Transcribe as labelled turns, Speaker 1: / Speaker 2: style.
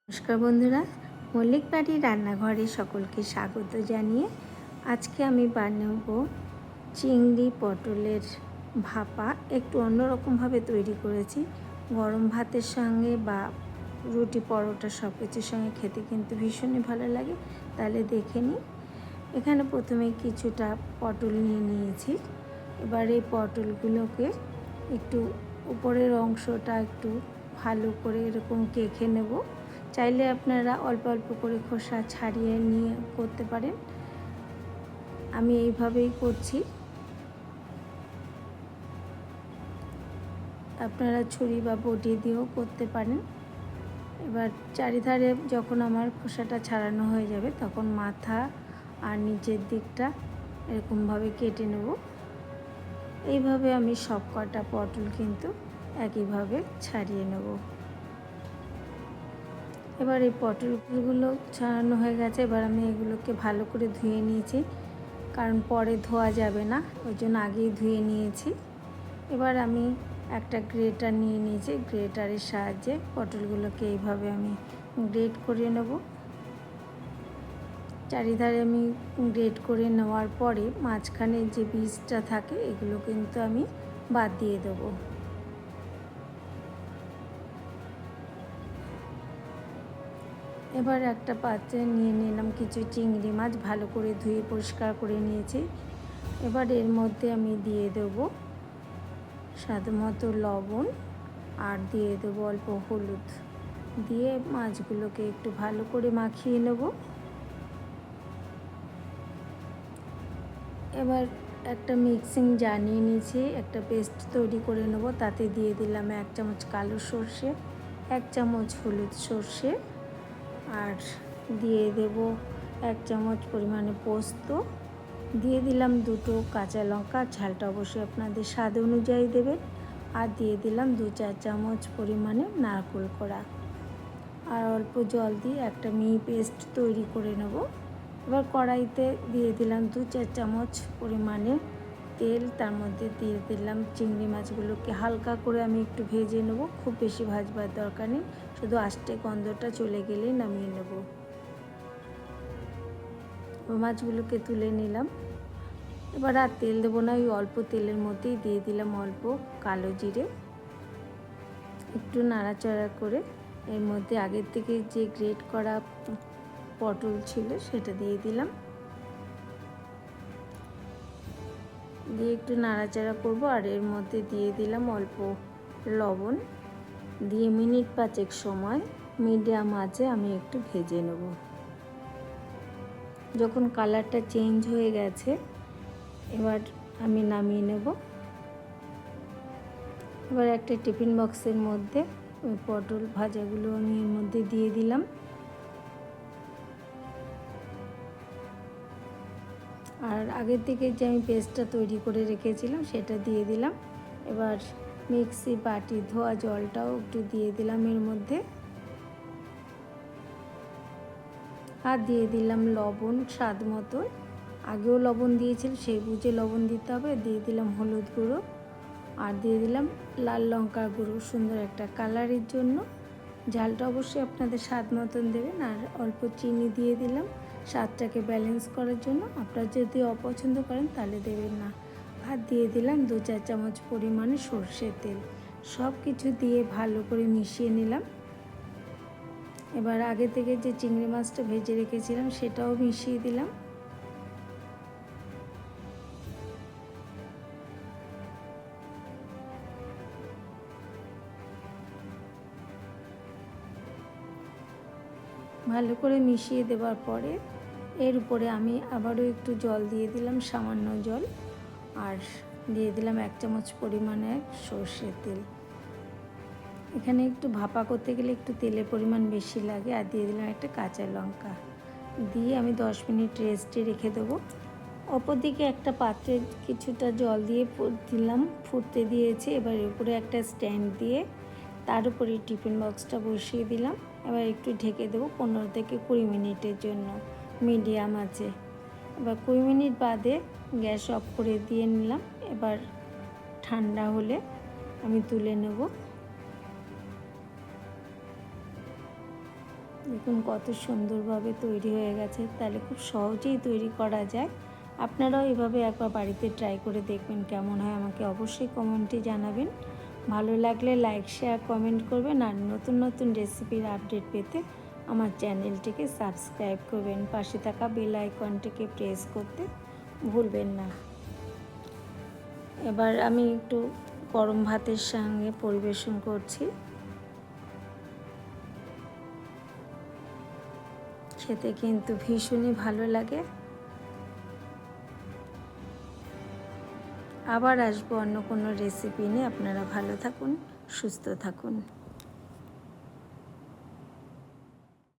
Speaker 1: নমস্কার বন্ধুরা, মল্লিক বাড়ির রান্নাঘরে সকলকে স্বাগত জানিয়ে আজকে আমি বানাবো চিংড়ি পটলের ভাপা। একটু অন্যরকমভাবে তৈরি করেছি। গরম ভাতের সঙ্গে বা রুটি পরোটা সব কিছুর সঙ্গে খেতে কিন্তু ভীষণই ভালো লাগে। তাহলে দেখে নিই। এখানে প্রথমে কিছুটা পটল নিয়ে নিয়েছি। এবার এই পটলগুলোকে একটু উপরের অংশটা একটু ভালো করে এরকম কেখে নেব। চাইলে আপনারা অল্প অল্প করে খোসা ছাড়িয়ে নিয়ে করতে পারেন। আমি এইভাবেই করছি। আপনারা ছুরি বা বটি দিয়েও করতে পারেন। এবার চারিধারে যখন আমার খোসাটা ছাড়ানো হয়ে যাবে তখন মাথা আর নিচের দিকটা এরকমভাবে কেটে নেব। এইভাবে আমি সব কটা পটল কিন্তু একইভাবে ছাড়িয়ে নেব। এবার এই পটলগুলো ছাড়ানো হয়ে গেছে। এবার আমি এগুলোকে ভালো করে ধুয়ে নিয়েছি, কারণ পরে ধোয়া যাবে না, ওই জন্য আগেই ধুয়ে নিয়েছি। এবার আমি একটা গ্রেটার নিয়ে নিয়েছি। গ্রেটারের সাহায্যে পটলগুলোকে এইভাবে আমি গ্রেট করে নেব। চারিধারে আমি গ্রেট করে নেওয়ার পরে মাঝখানে যে বীজটা থাকে এগুলো কিন্তু আমি বাদ দিয়ে দেবো। এবার একটা পাত্রে নিয়ে নিলাম কিছু চিংড়ি মাছ, ভালো করে ধুয়ে পরিষ্কার করে নিয়েছি। এবার এর মধ্যে আমি দিয়ে দেব স্বাদমতো লবণ আর দিয়ে দেবো অল্প হলুদ, দিয়ে মাছগুলোকে একটু ভালো করে মাখিয়ে নেব। এবার একটা মিক্সিং জার নিয়ে নিয়েছি, একটা পেস্ট তৈরি করে নেব। তাতে দিয়ে দিলাম 1 চামচ কালো সর্ষে, 1 চামচ হলুদ সর্ষে, আর দিয়ে দেব 1 চামচ পরিমাণে পোস্ত, দিয়ে দিলাম 2টো কাঁচা লঙ্কা, ঝালটা অবশ্যই আপনাদের স্বাদ অনুযায়ী দেবেন, আর দিয়ে দিলাম 2-4 চামচ পরিমাণে নারকেল কোড়া, আর অল্প জল দিয়ে একটা মিহি পেস্ট তৈরি করে নেব। এবার কড়াইতে দিয়ে দিলাম 2-4 চামচ পরিমাণে তেল, তার মধ্যে দিয়ে দিলাম চিংড়ি মাছগুলোকে হালকা করে আমি একটু ভেজে নেব। খুব বেশি ভাজবার দরকার নেই, শুধু আস্তে গন্ধটা চলে গেলেই নামিয়ে নেব। মাছগুলোকে তুলে নিলাম। এবার আর তেল দেবো না, ওই অল্প তেলের মধ্যেই দিয়ে দিলাম অল্প কালো জিরে। একটু নাড়াচাড়া করে এর মধ্যে আগের থেকে যে গ্রেট করা পটল ছিল সেটা দিয়ে দিলাম, দিয়ে একটু নাড়াচাড়া করব। আর এর মধ্যে দিয়ে দিলাম অল্প লবণ, দিয়ে মিনিট 5 সময় মিডিয়াম আঁচে আমি একটু ভেজে নেব। যখন কালারটা চেঞ্জ হয়ে গেছে এবার আমি নামিয়ে নেব। এবার একটা টিফিন বক্সের মধ্যে ওই পটল ভাজাগুলো আমি এর মধ্যে দিয়ে দিলাম, আর আগের থেকে যে আমি পেস্টটা তৈরি করে রেখেছিলাম সেটা দিয়ে দিলাম। এবার মিক্সি বাটি ধোয়া জলটাও একটু দিয়ে দিলাম এর মধ্যে, আর দিয়ে দিলাম লবণ স্বাদ মতো। আগেও লবণ দিয়েছিল, সেই বুঝে লবণ দিতে হবে। দিয়ে দিলাম হলুদ গুঁড়ো, আর দিয়ে দিলাম লাল লঙ্কার গুঁড়ো, সুন্দর একটা কালারের জন্য। ঝালটা অবশ্যই আপনাদের স্বাদ মতন দেবেন, আর অল্প চিনি দিয়ে দিলাম স্বাদটাকে ব্যালেন্স করার জন্য। আপনারা যদি অপছন্দ করেন তাহলে দেবেন না। আর দিয়ে দিলাম 2-4 চামচ পরিমাণে সর্ষের তেল। সব কিছু দিয়ে ভালো করে মিশিয়ে নিলাম। এবার আগে থেকে যে চিংড়ি মাছটা ভেজে রেখেছিলাম সেটাও মিশিয়ে দিলাম। ভালো করে মিশিয়ে দেওয়ার পরে এর উপরে আমি আবারও একটু জল দিয়ে দিলাম, সামান্য জল, আর দিয়ে দিলাম 1 চামচ পরিমাণে সর্ষের তেল। এখানে একটু ভাপা করতে গেলে একটু তেলের পরিমাণ বেশি লাগে। আর দিয়ে দিলাম একটা কাঁচা লঙ্কা, দিয়ে আমি 10 মিনিট রেস্টে রেখে দেবো। অপরদিকে একটা পাত্রে কিছুটা জল দিয়ে দিলাম, ফুটতে দিয়েছি। এবার এর উপরে একটা স্ট্যান্ড দিয়ে তার উপরে টিফিন বক্সটা বসিয়ে দিলাম। এবার একটু ঢেকে দেবো 15 থেকে 20 মিনিটের জন্য মিডিয়াম আঁচে। এবার 20 মিনিট বাদে গ্যাস অফ করে দিয়ে নিলাম। এবার ঠান্ডা হলে আমি তুলে নেব। দেখুন কত সুন্দরভাবে তৈরি হয়ে গেছে, তাহলে খুব সহজেই তৈরি করা যায়। আপনারাও এভাবে একবার বাড়িতে ট্রাই করে দেখবেন কেমন হয়, আমাকে অবশ্যই কমেন্টে জানাবেন। ভালো লাগলে লাইক শেয়ার কমেন্ট করবেন, আর নতুন নতুন রেসিপির আপডেট পেতে আমার চ্যানেলটিকে সাবস্ক্রাইব করবেন, পাশে থাকা বেল আইকনটিকে প্রেস করতে ভুলবেন না। এবার আমি একটু গরম ভাতের সঙ্গে পরিবেশন করছি। খেতে কিন্তু ভীষণই ভালো লাগে। আবার আসবো অন্য কোনো রেসিপি নিয়ে। আপনারা ভালো থাকুন, সুস্থ থাকুন।